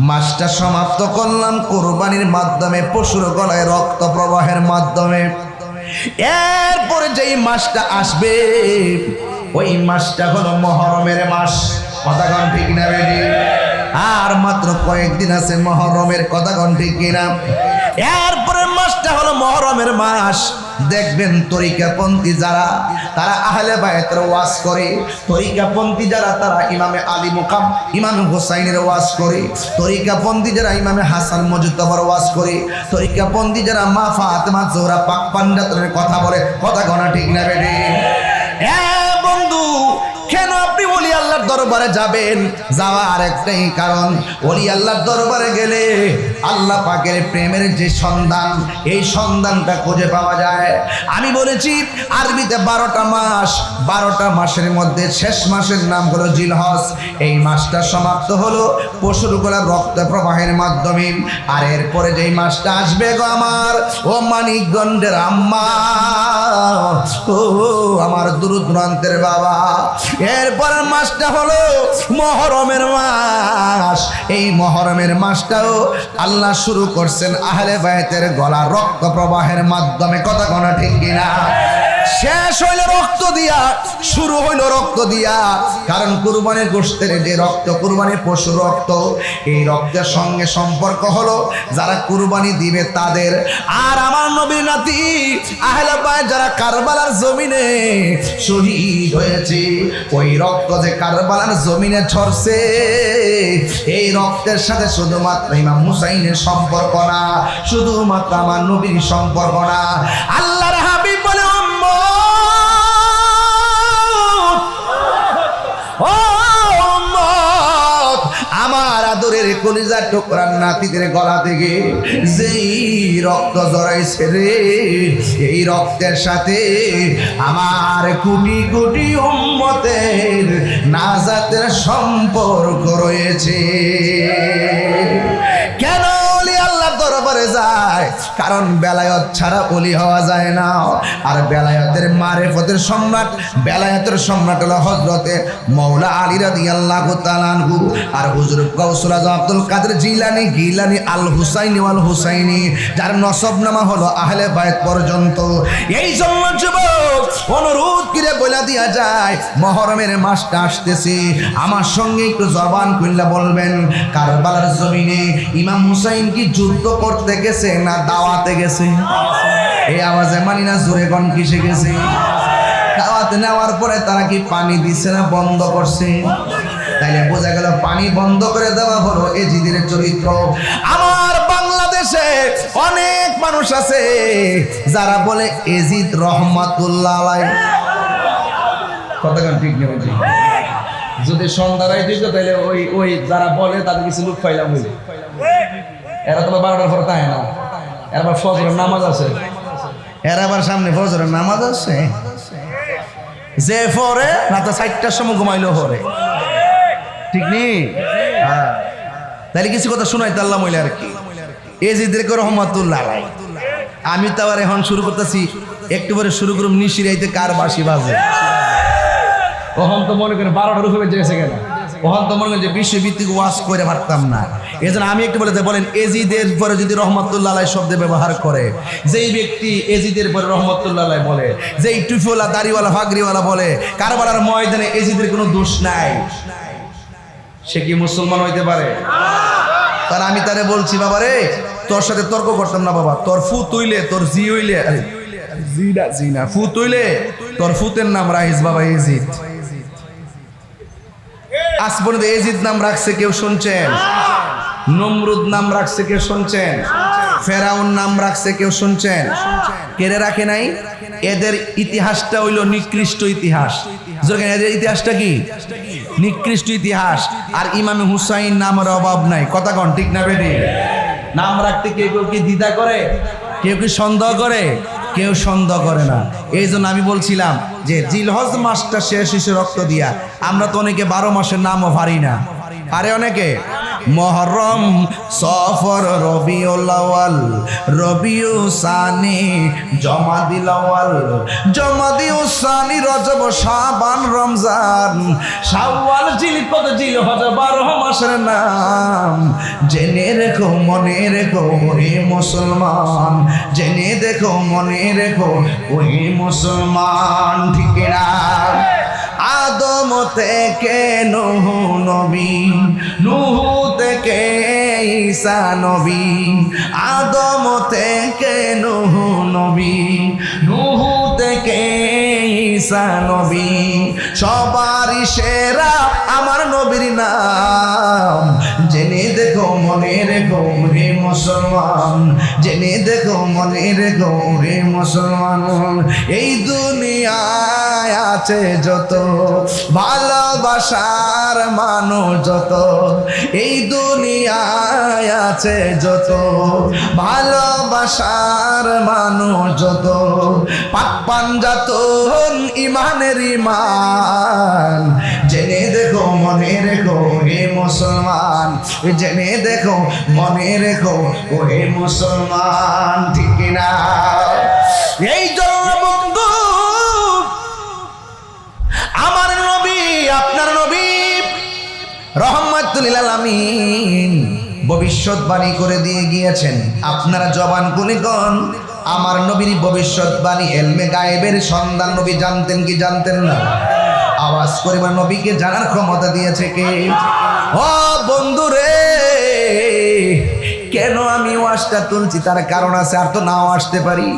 মাসটা সমাপ্ত করলাম কুরবানির মাধ্যমে, পশুর গলায় রক্ত প্রবাহের মাধ্যমে। এরপরে যেই মাসটা আসবে ওই মাসটা হলো মহরমের মাস। কথা কোন ঠিক না বেটি? আর মাত্র কয়েকদিন আছে মহরমের, কথা কোন ঠিক কিনা? এরপরে মাসটা হলো মহরমের মাস। দেখবেন তরিকাপন্থী যারা, তারা আহলে বায়তের ওয়াজ করে। তরিকাপন্থী যারা, তারা ইমামে আলী মুকাম ইমাম হুসাইনের ওয়াজ করে। তরিকাপন্থী যারা ইমামে হাসান মুজতবার ওয়াজ করে। তরিকাপন্থী যারা মা ফাতেমা জোহরা পাক পান্ডাতের কথা বলে। কথা গনা ঠিক না বেটি? বন্ধু, কেন আপনি ওলি আল্লাহর দরবারে যাবেন? যাওয়ার একটাই কারণ, ওলি আল্লাহর দরবারে গেলে আল্লাহ পাকের প্রেমের যে সন্ধান, এই সন্ধানটা খুঁজে পাওয়া যায়। আমি বলেছি আরবিতে 12টা মাস, 12টা মাসের মধ্যে শেষ মাসের নাম হলো জিলহজ। এই মাসটা সমাপ্ত হলো পশুর গলার রক্ত প্রবাহের মাধ্যমে। আর এরপরে যেই মাসটা আসবে গো আমার ও মানিকগঞ্জের আম্মা, ও আমার দূরদূরান্তের বাবা, এরপরের মাসটা হলো মহরমের মাস। এই মহরমের মাসটাও আল্লাহ শুরু করছেন আহলে বায়তের গলা রক্ত প্রবাহের মাধ্যমে। কথা কোনা ঠিক কিনা? শেষ হইল রক্ত দিয়া, শুরু হইল রক্ত দিয়া। কারণ কুরবানির গোশতের যে রক্ত, কুরবানির পশু রক্ত, এই রক্তের সঙ্গে সম্পর্ক হলো যারা কুরবানি দিবে তাদের। আর আমার নবীর নাতি আহলে বায়ত যারা কারবালার জমিনে শহীদ হয়েছে, ওই রক্ত যে কারবালার জমিনে ঝরছে, এই রক্তের সাথে শুধুমাত্র ইমাম হুসাইনের সম্পর্ক না, শুধুমাত্র আমার নবীর সম্পর্ক না। আল্লাহর হাবিব বলে, আমার আদরের কলিজার টুকরার নাতিদের গলা থেকে যেই রক্ত জড়াইছে রে, এই রক্তের সাথে আমার কোটি কোটি উম্মতের নাজাতের সম্পর্ক রয়েছে। কেন ওলি আল্লাহর দরবারে যায়? কারণ বেলায়েত ছাড়া ওলি হওয়া যায় না। আর বেলায়েতের মারিফতের সম্রাট, বেলায়েতের সম্রাট হলো হযরতে মাওলা আলী রাদিয়াল্লাহু তাআলা আনহু। আর হুজুর গাউসুল আজম আব্দুল কাদের জিলানী, গিলানী আল হুসাইনি ওয়াল হুসাইনি, যার নসবনামা হলো আহলে বায়ত পর্যন্ত। এই জন্য যুবক অনুরোধ করে বলে দিয়া যায়, মহরমের মাসটা আসতেছে, আমার সঙ্গে একটু জবান খুললা বলবেন, কারবালার জমিনে ইমাম হুসাইন কি যুদ্ধ করতে গেছে না দাওয়াতে গেছে? এই আওয়াজে মানি না, জোরে কোন কিসে গেছে? দাওয়াতে নেওয়ার পরে তারা কি পানি দিচ্ছে না বন্ধ করছে? তাইলে বোঝা গেল পানি বন্ধ করে দেওয়া হলো এজিদের চরিত্র। আমার বাংলাদেশে অনেক মানুষ আছে যারা বলে এজিদ রহমাতুল্লাহ আলাইহি। কতক্ষণ ঠিক নেই? যদি সন্ধ্যারাই দিত তাহলে ওই ওই যারা বলে তাদের কিছু লুক পাইলাম। এরা তো 12টার পরে তাই না, এর আবার ফজরের নামাজ আছে, এর আবার সামনে ফজরের নামাজ আছে, যে পরে না তো 4টার সময় ঘুমাইলেও পরে, ঠিক নেই? হ্যাঁ, তাহলে কিছু কথা শোনাইতে আল্লাহ মইলা আর কি। এজিদকে রহমাতুল্লাহ আলাইহি। আমি তো আবার এখন শুরু করতেছি, একটু পরে শুরু করুম নিশিরাইতে কার বাঁশি বাজে। ওহন তো মনে করেন 12টার উপরে যেছে কেন, ওহন তো মনে করেন যে বিশ্বভিত্তিক ওয়াজ করে পারতাম না। এই জন্য আমি একটু বলতে বলেন, এজিদের পরে যদি রহমতুল্লাহ আলাইহি শব্দ ব্যবহার করে, যেই ব্যক্তি এজিদের পরে রহমতুল্লাহ আলাইহি বলে, যেই টুপিওয়ালা দাড়িওয়ালা ফাগরিওয়ালা বলে কারবালার ময়দানে এজিদের কোনো দোষ নাই, সে কি মুসলমান হইতে পারে? তার আমি তারে বলছি, বাবা রে তোর সাথে তর্ক করতাম না বাবা, তোর ফু তুইলে তোর জি হইলে, জি না ফু তুইলে তোর ফুতের নাম রাইস বাবা এজিদ। আজ পর্যন্ত এজিদ নাম রাখছে কেউ শুনছেন? নমরুদ নাম রাখছে কেউ শুনছেন? ফেরাউন নাম রাখছে কেউ শুনছেন? কেড়ে রাখে নাই? এদের ইতিহাসটা হইল নিকৃষ্ট ইতিহাস। এদের ইতিহাসটা কি? নিকৃষ্ট ইতিহাস। আর ইমাম হুসাইন নামের অভাব নাই। কথা কন ঠিক না বেটি? নাম রাখতে কেউ কেউ কি দ্বিধা করে, কেউ কি সন্দেহ করে? কেউ সন্দেহ করে না। এই জন্য আমি বলছিলাম যে জিলহজ মাসটা শেষ হিসেবে রক্ত দিয়া। আমরা তো অনেকে 12 মাসের নামও পারি না, পারে অনেকে। মুহররম, সফর, রবিউল আউয়াল, রবিউল সানি, জমাদিল আউয়াল, জমাদিল সানি, রজব, শাবান, রমজান, শাওয়াল, জিলকদ, জিলহজ 12 মাসের নাম। জেনে রেখো, মনে রেখো ওহে মুসলমান, জেনে দেখো, মনে রেখো ওহে মুসলমান। ঠিক না? আদম থেকে নূহ নবী, নূহ থেকে ঈসা নবী, আদম থেকে নূহ নবী, নূহ থেকে ঈসা নবী। সবারই সেরা আমার নবীর নাম। জেনে দেখো, মনে রেখো রে মুসলমান, জেনে দেখো, মনে রেখো রে মুসলমান। এই দুনিয়ায় আছে যত ভালোবাসার মানুষ, যত এই দুনিয়ায় আছে যত ভালোবাসার মানুষ, যত পাক পাঞ্জাতন ইমানের ইমান। জেনে দেখো, মনে রেখো হে মুসলমান, জেনে দেখো, মনে রেখো ওহে মুসলমান। ঠিক না? এই জন্য বন্ধু, আমার নবী, আপনার নবী রহমাতুল লিল আলামিন ভবিষ্যৎবাণী করে দিয়ে গিয়েছেন। আপনারা জবান খুলে কোন আমার নবীর ভবিষ্যৎবাণী, ইলমে গায়েবের সন্ধান নবী জানতেন কি জানতেন না? আওয়াজ করে নবীকে জানার ক্ষমতা দিয়েছে কে? ও বন্ধু রে, কেন আমি ওয়াজটা তুলছি তার কারণ আছে, আর তো নাও আসতে পারি।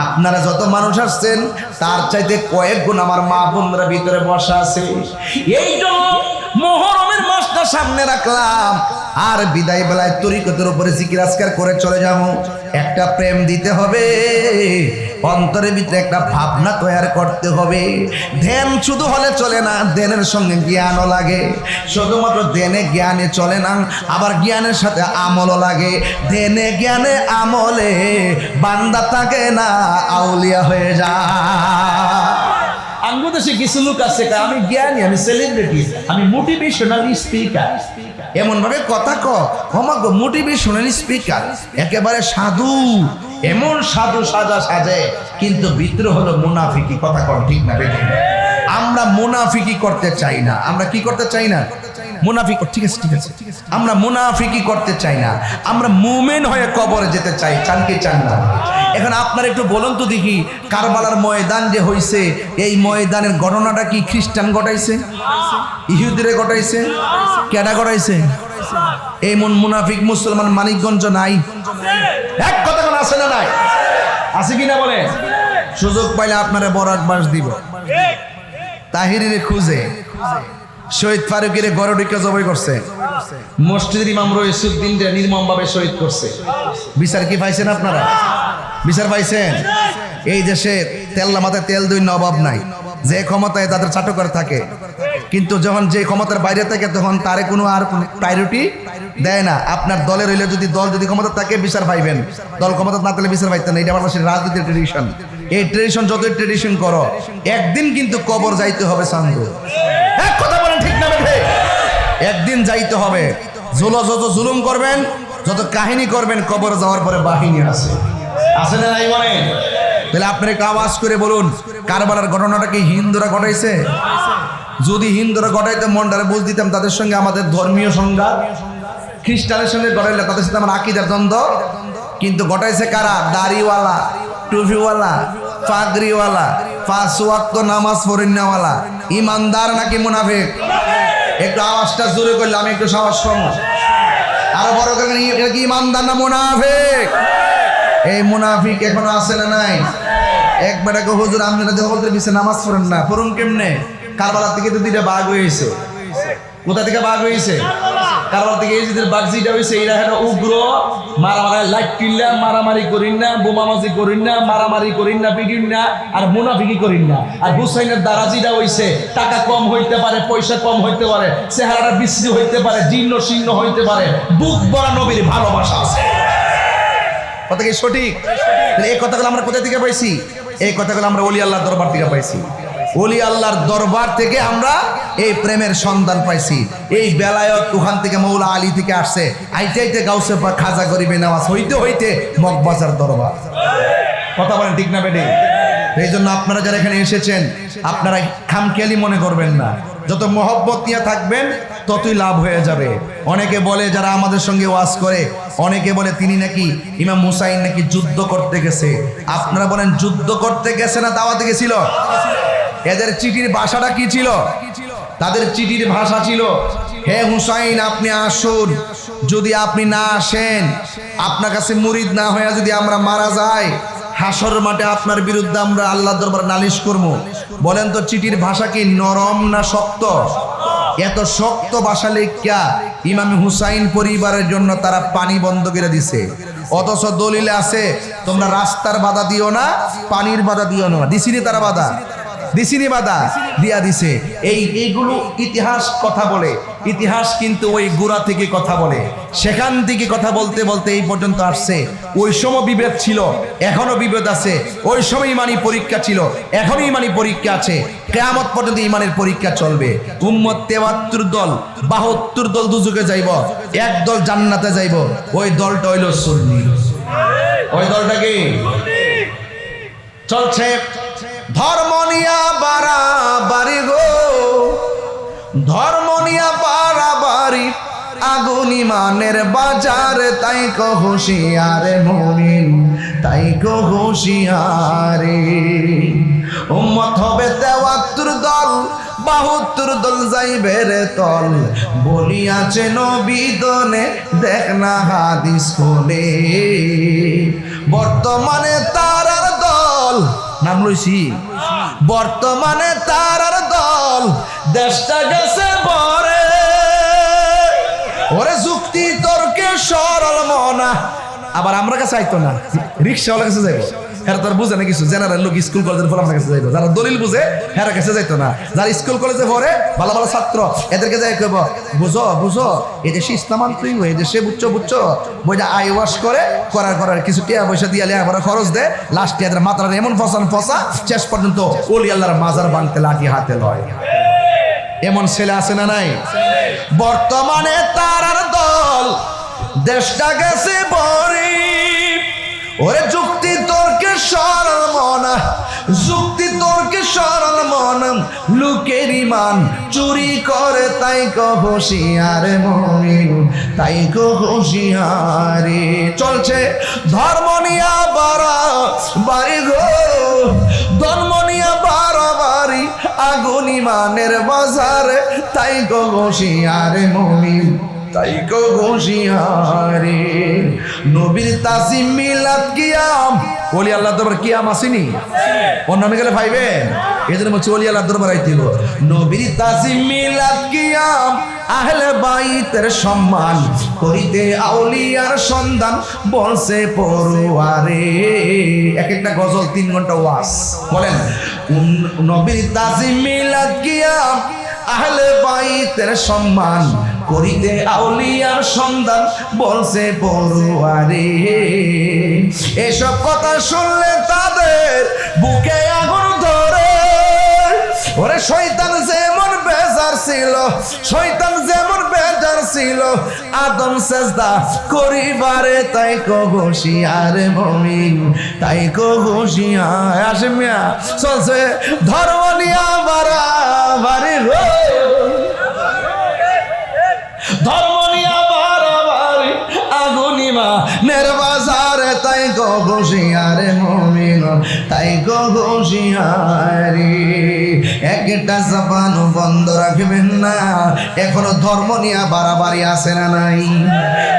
আপনারা যত মানুষ আসছেন তার চাইতে কয়েক গুণ আমার মা বোনরা ভিতরে বসা আছে। এই জন্য মুহররমের মাসটা সামনে রাখলাম, আর বিদায় বেলায় তরিকতের উপরে জিকির আজকার করে চলে যাবো। একটা প্রেম দিতে হবে, অন্তরের ভিতরে একটা ভাবনা তৈরি করতে হবে। ধ্যান শুধু হলে চলে না, ধ্যানের সঙ্গে জ্ঞানও লাগে। শুধুমাত্র ধ্যানে জ্ঞানে চলে না, আবার জ্ঞানের সাথে আমলও লাগে। ধ্যানে জ্ঞানে আমলে বান্দা থাকে না, আউলিয়া হয়ে যায়। বাংলাদেশে কিছু লোক আছে, আমি জ্ঞানী, আমি সেলিব্রিটি, আমি মোটিভেশনাল স্পিকার, এমন ভাবে কথা কমাগো মোটিভেশনাল স্পিকার, একেবারে সাধু, এমন সাধু সাজা সাজে, কিন্তু ভিতরে হলো মুনাফিকি। কথা কন ঠিক না বেঠিক? আমরা মুনাফিকি করতে চাই না। আমরা কি করতে চাই না? মুনাফিক। ঠিক আছে, ঠিক আছে, আমরা মুনাফিকি করতে চাই না। আমরা মুমিন হয়ে কবরে যেতে চাই। চান কি চান না? এখন আপনারা একটু বলুন তো দেখি, কারবালার ময়দান যে হইছে, এই ময়দানের ঘটনাটা কি খ্রিস্টান ঘটাইছে, ইহুদিরে ঘটাইছে, কেডা ঘটাইছে? এই মুনাফিক মুসলমান মানিকগঞ্জ নাই? এক কথা কোন আছে না নাই? আছে কিনা বলে? সুযোগ পাইলে আপনারা বরাত বাস দিব। তাহিরিরে খুঁজে শহীদ ফারুকের গড়ে ঢুকে জবাই করছে, মসজিদের ইমাম রইসুদ্দিন নির্মম ভাবে শহীদ করছে। বিচার কি পাইছেন আপনারা? বিচার পাইছেন? এই দেশে তেল্লা মাথায় তেল দুই অভাব নাই, যে ক্ষমতায় তাদের চাটকর থাকে, কিন্তু যখন যে ক্ষমতার বাইরে থাকে তখন তারে কোনো আর প্রায়োরিটি দেয় না। আপনার দলের হইলে যদি দল যদি ক্ষমতা থাকে বিচার পাইবেন, দল ক্ষমতা না থাকলে বিচার পাইতেন না। এটা বাংলাদেশের রাজনীতির ট্রেডিশন। এই ট্রেডিশন যতই ট্রেডিশন করো, একদিন কিন্তু কবর যাইতে হবে। সান্ধু এক কথা বলেন ঠিক না বেঠে? একদিন যাইতে হবে। যত জুলুম করবেন, যত কাহিনী করবেন, কবর যাওয়ার পরে বাহিনী আছে না নাই বলেন? তাহলে আপনার একটু আওয়াজ করে বলুন, কারবালার ঘটনাটা কি হিন্দুরা ঘটাইছে? যদি হিন্দুরা ঘটাইতে মনটারে বুঝ দিতাম, তাদের সঙ্গে আমাদের ধর্মীয় সংঘাত, খ্রিস্টানের সঙ্গে ঘটাইলে তাদের সাথে আমার আকীদার দ্বন্দ্ব। কিন্তু ঘটাইছে কারা? দাড়িওয়ালা, টুপিওয়ালা, পাগড়িওয়ালা, 5 ওয়াক্ত নামাজ পড়েনওয়ালা। ইমানদার নাকি মুনাফিক? একটু আওয়াজটা জোরে করলে আমি একটু সাহস পাবো। আরো বড় করে, এটা কি ইমানদার না মুনাফিক? এই মুনাফিক এখনো আছে না নাই? একবারে হুজুর আপনারা দেওয়ালের পিছে নামাজ পড়েন না, পড়ুন কেমনে? কারবালার থেকে তো 2টা বাঘ হয়েছে। কোথা থেকে বাঘ হয়েছে? কারণ থেকে এই যে বাগজিটা হয়েছে এরা হলো উগ্র, মারামারি লাইট কিল্লা, মারামারি করিন না, বোমাবাজি করিন না, মারামারি করিন না, পিটিন না, আর মুনাফিকি করিন না। আর হুসাইনের দারাজিটা হইছে টাকা কম হইতে পারে, পয়সা কম হইতে পারে, চেহারাটা বিশ্রী হইতে পারে, জীর্ণ শীর্ণ হইতে পারে, বুক ভরা নবীর ভালোবাসা আছে। কথা কি সঠিক? এই কথাগুলো আমরা কোথা থেকে পাইছি? এই কথাগুলো আমরা ওলি আল্লাহর দরবার থেকে পাইছি। ওলি আল্লাহর দরবার থেকে আমরা এই প্রেমের সন্ধান পাইছি। এই বেলায়ত ওখান থেকে মৌলা আলী থেকে আসছে, আইতে আইতে গাউসে পাক খাজা গরিবে নেওয়াজ হইতে হইতে মগবাজার দরবার। কথা বলেন ঠিক না বেটে? এই জন্য আপনারা যারা এখানে এসেছেন আপনারা খামখেয়ালি মনে করবেন না, যত মহব্বত নিয়ে থাকবেন ততই লাভ হয়ে যাবে। অনেকে বলে যারা আমাদের সঙ্গে ওয়াজ করে, অনেকে বলে তিনি নাকি ইমাম হুসাইন নাকি যুদ্ধ করতে গেছে। আপনারা বলেন যুদ্ধ করতে গেছে না দাওয়াতে গেছিল? এদের চিঠির ভাষাটা কি ছিল? তাদের চিঠির ভাষা ছিল, হে হুসাইন আপনি আসুন, যদি আপনি না আসেন, আপনার কাছে মুরিদ না হয়ে যদি আমরা মারা যাই, হাসর মাঠে আপনার বিরুদ্ধে আমরা আল্লাহ দরবার নালিশ করব। বলেন তো চিঠির ভাষা কি নরম না শক্ত? এত শক্ত ভাষা লেখা ইমাম হুসাইন পরিবারের জন্য তারা পানি বন্ধ করে দিছে। অথচ দলিলে আছে তোমরা রাস্তার বাধা দিও না, পানির বাধা দিও না। দিছিনি তারা বাধা? দিছিনি বাধা? দিয়া দিছে। এইগুলো ইতিহাস কথা বলে, ইতিহাস কিন্তু ওই গোড়া থেকে কথা বলে, সেখান থেকে কথা বলতে বলতে এই পর্যন্ত আসছে। ওই সময় বিভেদ ছিল, এখনো বিভেদ আছে। ওই সময় ইমানি পরীক্ষা ছিল, এখনো ইমানি পরীক্ষা আছে। কিয়ামত পর্যন্ত ইমানের পরীক্ষা চলবে। উম্মত 73 দল, 72 দল দুজকে যাইব, এক দল জান্নাতে যাইব। ওই দলটা হইল সুন্নি। ওই দলটা কি চলছে? ধর্ম নিয়া বাড়াবাড়ি গো, ধর্ম নিয়া বাড়াবাড়ি, আগুন ইমানের বাজার, তাই কো হুঁশিয়ারে মুমিন, তাই কো হুঁশিয়ারে। উম্মত হবে 73 দল, 72 দল যাইবে রে তল, বলিয়াছে নবী দনে, দেখ না হাদিস খুলে। বর্তমানে তারার দল নাম লইছি, বর্তমানে তারার দল, দেশটা গেছে বরে। ওরে যুক্তি তর্কে সরল মনা। আবার আমরা কাছে আইতো না, রিক্সাওয়ালা কাছে যাইবো, হেরা তো আর বুঝে না কিছু। জেনারেল লোক স্কুল কলেজের ফলাফল কাছে যাইবো, যারা দলিল বুঝে হেরা কাছে যাইতো না। যারা স্কুল কলেজে পড়ে ভালো ভালো ছাত্র, এদেরকে যাই কইব, বুঝো বুঝো এদেশে ইসলাম আনতেই হয়, এদেশে বুঝছো বুঝছো, বইটা আই ওয়াশ করে করার কিছু টিয়া পয়সা দিয়ে লেখাপড়া খরচ দেয়, লাস্টে এদের মাথার এমন ফসা শেষ পর্যন্ত ওলি আল্লাহর মাজার ভাঙতে লাঠি হাতে লয়। এমন ছেলে আছে না নাই? বর্তমানে তারার দল, দেশটা গেছে বরি। ওরে যুক্তি তর্কে সরল মনা, যুক্তি তর্কে সরল মন, লোকের ইমান চুরি করে, তাই কো হুঁশিয়ারে মুমিন, তাই কো হুঁশিয়ারে। চলছে ধর্ম নিয়া বাড়াবাড়ি গো, ধর্ম নিয়া বাড়াবাড়ি, আগুন ইমানের বাজারে, তাই কো হুঁশিয়ারে মুমিন, তাই কো হুঁশিয়ারে। নবীর তাজিম মিলাদ কিয়াম, ওলি আল্লাহ দরবার কিয়াম আসেনি? অন্যান্য গেলে পাইবেন। এই জন্য বলছি ওলি আল্লাহ দরবার আইতে হইব। নবীর তাজিম মিলাদ কিয়াম, আহলে বাইতের সম্মান করিতে আউলিয়ার সন্ধান, বলছে পড়ুয়ারে। এক একটা গজল 3 ঘন্টা ওয়াজ। বলেন নবীর তাজিম মিলাদ কিয়াম, আহলে বাইতের সম্মান করিতে আউলিয়ার সন্ধান, বলছে পড়ুয়ারে। এসব কথা শুনলে তাদের বুকে আগুন ধরে। ওরে শয়তান যেমন বেজার ছিল, শয়তান যেমন বেজার ছিল, আদম সেজদা করিবারে, তাই কো হুঁশিয়ারে মুমিন, তাই কো হুঁশিয়ার। আসে মিয়া চলছে ধর্ম নিয়া বাড়াবাড়ি গো, ধর্ম নিয়া বাড়াবাড়ি, আগুন ইমানের বাজারে, তাই কো হুঁশিয়ারে মুমিন, তাই কো হুঁশিয়ারে। একটা জবান বন্ধ রাখবেন না। এখনো ধর্ম নিয়ে বাড়াবাড়ি আছে না নাই?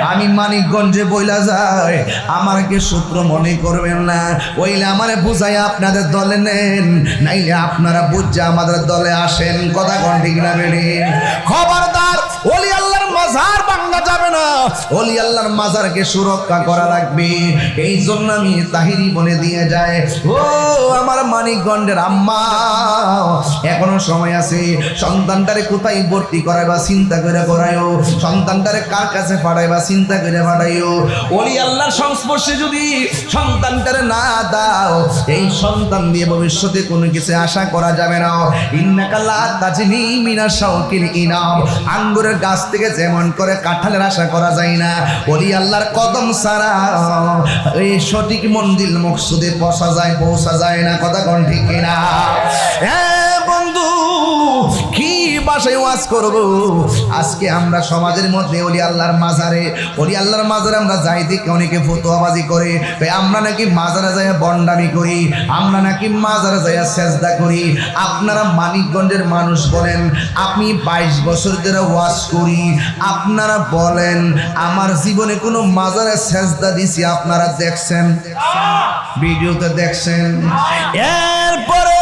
আমি মানিকগঞ্জে বইলা যাই, আমাকে সূত্র মনে করবেন না, ওইলে আমারে বুঝাই আপনাদের দলে নেন, নাইলে আপনারা বুঝা আমাদের দলে আসেন। কথা কোন ঠিক না বেড়ে? খবরদার ওলি আল্লাহর মাজার ভাঙা যাবে না, ওলি আল্লাহর মাজারকে সুরক্ষা করা লাগবে। এই জন্য আমি তাহিরি বলে দিয়ে যায়, ও আমার মানিকগঞ্জের আম্মা, এখনো সময় আছে। সন্তানটারে কোথায় ভর্তি করাইবা চিন্তা করে করাইও, সন্তানটারে কার কাছে পাঠাইবা চিন্তা করে পাঠাইও। ওলি আল্লাহর সংস্পর্শে যদি সন্তানটারে না দাও, এই সন্তান দিয়ে ভবিষ্যতে কোনো কিছু আশা করা যাবে না। ইন্নাকা লা তাজনি মিনা শাওকিল ইনাম, আঙ্গুরের গাছ থেকে যেমন করে কাঁঠালের আশা করা যায় না, ওলি আল্লাহর কদম ছাড়া এই সঠিক মঞ্জিল মকসুদে পৌঁছা যায় না। কথা কোন ঠিক কিনা? হ্যাঁ বন্ধু, কি বাসায় ওয়াজ করব? আজকে আমরা সমাজের মধ্যে ওলি আল্লাহর মাজারে আমরা যাই দেখে অনেকে ফতোয়াবাজি করে, আমরা নাকি মাজারে যাই বন্ডামি করি, আমরা নাকি মাজারে যাই সেজদা করি। আপনারা মানিকগঞ্জের মানুষ বলেন, আমি 22 বছর ধরে ওয়াজ করি, আপনারা বলেন আমার জীবনে কোনো মাজারে সেজদা দিছি আপনারা দেখছেন? ভিডিওতে দেখছেন? এরপরে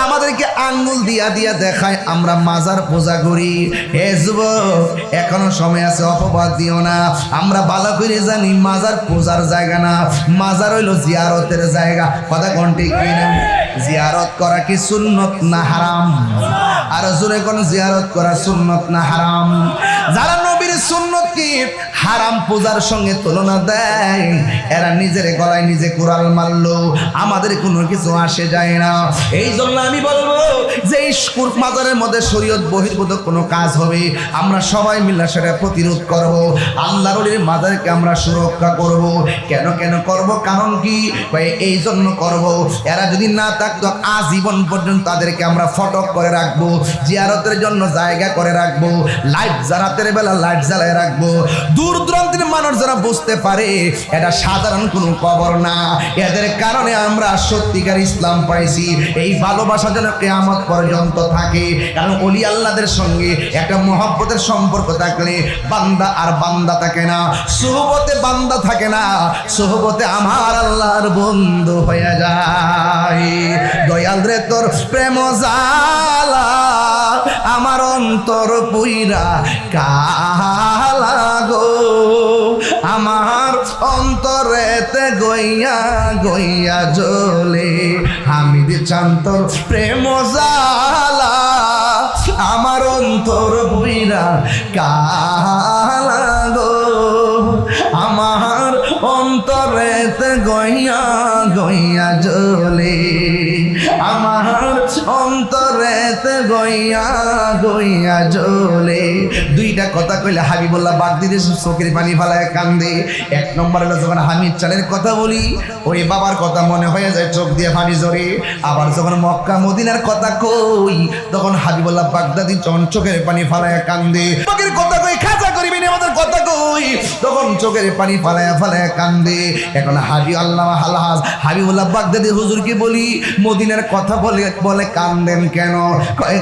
আমাদেরকে আঙ্গুল দিয়া দিয়া দেখায় আমরা মাজার পূজা করি। হে যুবক, এখনো সময় আছে, অপবাদ দিও না। আমরা ভালো করে জানি মাজার পূজার জায়গা না, মাজার হইল জিয়ারতের জায়গা। কথা কোন ঠিক কিনা? জিয়ারত করা কি সুন্নত না হারাম? আর জোরে কোন জিয়ারত করা সুন্নত না হারাম? যারা নবীর সুন্নত কি হারাম পূজার সঙ্গে তুলনা দেয়, এরা নিজের গলায় নিজে কুড়াল মারলো, আমাদের কোনো কিছু আসে যায় না। এই জন্য আমি বলবো যে এই মাজারের মধ্যে শরীয়ত বহির্ভূত কোনো কাজ হবে, আমরা সবাই মিলে সেটা প্রতিরোধ করব। আল্লাহর ওলির মাজারকে আমরা সুরক্ষা করব। কেন করব? কারণ কি? এই জন্য করব, এরা যদি না থাকতো আজীবন পর্যন্ত তাদেরকে আমরা ফটক করে রাখবো, জিয়ারতের জন্য জায়গা করে রাখবো, লাইট রাতের বেলা লাইট জ্বালায় রাখবো। দূর দূরান্তের মানুষ যারা বুঝতে পারে এটা সাধারণ কোনো কবর না, এদের কারণে আমরা সত্যিকার ইসলাম পাইছি। এই ভালোবাসা যেন কিয়ামত পর্যন্ত থাকে। কারণ ওলি আল্লাহদের সঙ্গে একটা মহব্বতের সম্পর্ক থাকলে বান্দা আর বান্দা থাকে না, সুহবতে বান্দা থাকে না, সুহবতে আমার আল্লাহর বন্ধু হয়ে যায়। দয়াল রে তোর প্রেম জালা আমার অন্তর পুইরা কালা গো, আমার অন্তরেতে গইয়া গইয়া জ্বলে, আমি দিচ্ছাম তোর প্রেম জালা আমার অন্তর পুইরা কালা গো, আমার অন্তরেতে গইয়া গইয়া জ্বলে, আমার অন্তরেতে গইয়া গইয়া জ্বলে। দুইটা কথা কইলে হাবিবুল্লাহ বাদ দিতে চোখের পানি ফালায় কান্দে। এক নম্বর হলো যখন হামিদ চালের কথা বলি, ওই বাবার কথা মনে হয়ে যায়, চোখ দিয়ে পানি ঝরে। আবার যখন মক্কা মদিনার কথা কই, তখন হাবিবুল্লাহ বাগদাদি চোখের পানি ফালায় কান্দে। পাখির কথা কই, খাজা করিবি আমাদের কথা কই, তখন চোখের পানি ফালায় ফালায় কান্দে। এখন হাবিবুল্লাহ বাগদাদি হুজুরকে বলি, মদিনার কথা বলে কান্দেন কেন?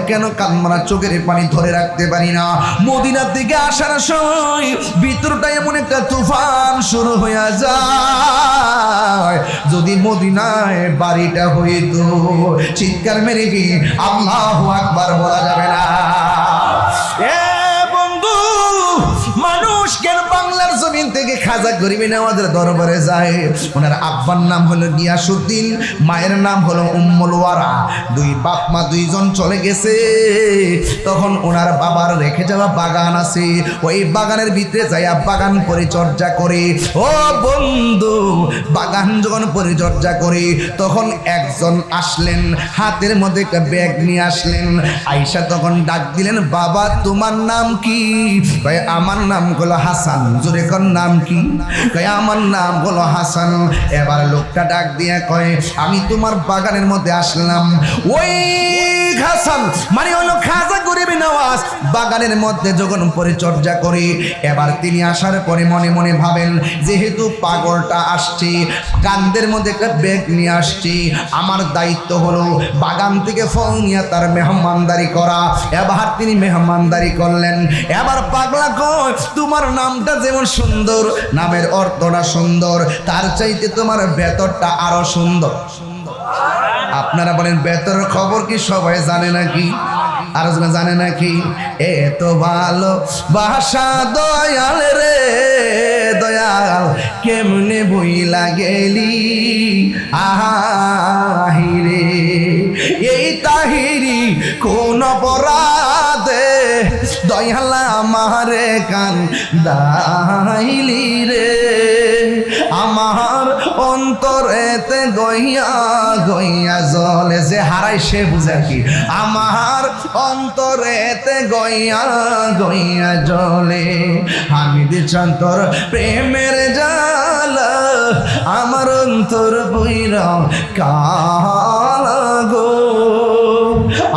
কেন কান্না? চোখের পানি ধরে রাখতে পারি না। মদিনার দিকে আসার সময় ভিতরটা এমন একটা তুফান শুরু হয়ে যায়, যদি মদিনায় বাড়িটা হইতো চিৎকার মেরে কি আল্লাহু আকবার বলা যাবে না। মানুষ কেন বাংলার জমিন থেকে খাজা গরিবে আমাদের দরবারে যায়? ওনার আব্বার নাম হলো গিয়াসউদ্দিন, মায়ের নাম হলো উম্মুল ওয়ারা। দুই বাপ মা দুইজন চলে গেছে। তখন ওনার বাবার রেখে যাওয়া বাগান আছে, ওই বাগানের ভিতরে যাইয়া বাগান পরিচর্যা করে। ও বন্ধু, বাগান যখন পরিচর্যা করে তখন একজন আসলেন, হাতের মধ্যে একটা ব্যাগ নিয়ে আসলেন। আয়েশা তখন ডাক দিলেন, বাবা তোমার নাম কি? কয় আমার নাম হলো হাসান। জোরে কোন নাম কি? কয় আমার নাম হলো হাসান। এবার লোকটা ডাক দিয়ে কয়, আমি তোমার বাগানের মধ্যে আসলাম। ওই হাসান মানে হলো খাজা গরিবে নওয়াজ বাগানের মধ্যে যখন পরিচর্যা করে, এবার তিনি আসার পরে মনে মনে ভাবেন, যেহেতু পাগলটা আসছে, কান্দের মধ্যে একটা ব্যাগ নিয়ে আসছে, আমার দায়িত্ব হলো বাগান থেকে ফল নিয়ে তার মেহমানদারি করা। এবার তিনি মেহমানদারি করলেন। এবার পাগলা কয়, তোমার নামটা যেমন সুন্দর, নামের অর্থটা সুন্দর, তার চাইতে তোমার ভেতরটা আরো সুন্দর। আপনারা বলেন ভেতরের খবর কি সবাই জানে নাকি? আর জানে নাকি এত ভালো বাসা দয়াল রে দয়াল কেমনে বইলা গেলি আহিরে এই তাহিরি কোন অপরাধে দয়াল আমারে কান দাইলি রে আমার অন্তরেতে গইয়া গইয়া জলে যে হারাই সে বুঝে কি আমার অন্তরেতে গইয়া গইয়া জলে হামিদ চন্তর প্রেমের জালা আমার অন্তর বইরা কালা গো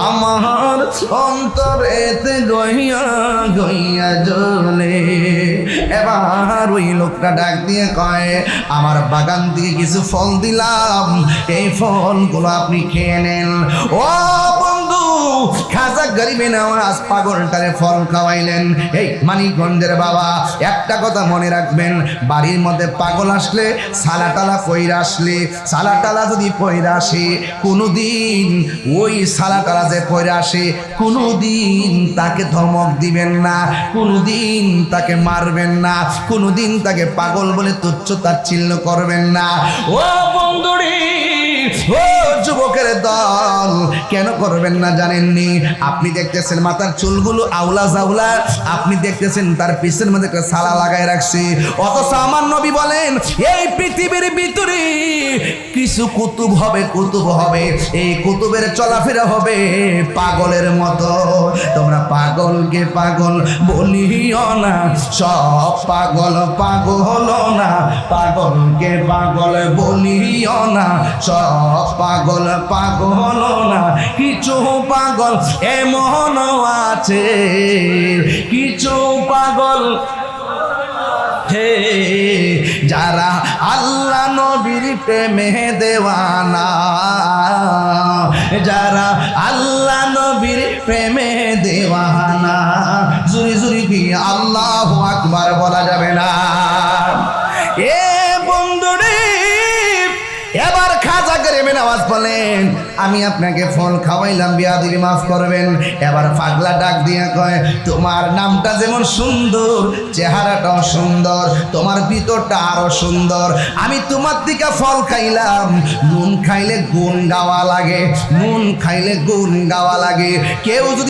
আমার অন্তরেতে গইয়া গইয়া জলে এবার ওই লোকটা ডাক দিয়ে কয় আমার বাগান থেকে কিছু ফল দিলাম এই ফলগুলো আপনি খেয়ে নেন ও বন্ধু খাজা গরিবে নওয়াজ পাগলটারে ফল খাওয়াইলেন এই মানিকগঞ্জের বাবা একটা কথা মনে রাখবেন বাড়ির মধ্যে পাগল আসলে সালাটালা পইরা আসলে সালাটালা যদি পইরা আসে কোনোদিন ওই সালাটালা যে পইরা আসে কোনোদিন তাকে ধমক দিবেন না কোনোদিন তাকে মারবেন না কোনোদিন তাকে পাগল বলে তুচ্ছ তাচ্ছিল্য করবেন না ও বন্ধুরি ও যুবকের দল কেন করবেন না জানেননি আপনি দেখতেছেন মাথার চুলগুলো আউলা জাউলা আপনি দেখতেছেন তার পিছের মধ্যে একটা সালা লাগায় রাখছে অথচ আমার নবী বলেন এই পৃথিবীর ভিতরে কিছু কুতুব হবে এই কুতুবের চলাফেরা হবে পাগলের মতো তোমরা পাগলকে পাগল বলিও না সব পাগল পাগল না পাগলকে পাগল বলিও না সব পাগল পাগল না কিছু পাগল এমন আছে কিছু পাগল হে যারা আল্লাহ নবীর প্রেমে দেওয়ানা যারা আল্লাহ নবীর প্রেমে দেওয়ানা জুরি জুরি কি আল্লাহু আকবার বলা যাবে না এ বন্ধুরে এবার খাজা গরিবে নওয়াজ বলেন আমি আপনাকে ফল খাওয়াইলাম বিয়াদবি মাফ করবেন এবার পাগলা ডাক দিয়ে কয় তোমার নামটা যেমন সুন্দর চেহারাটাও সুন্দর তোমার ভিতরটা আরো সুন্দর আমি তোমার দিকে ফল খাইলাম নুন খাইলে গুণ গাওয়া লাগে নুন খাইলে গুণ গাওয়া লাগে কেউ যদি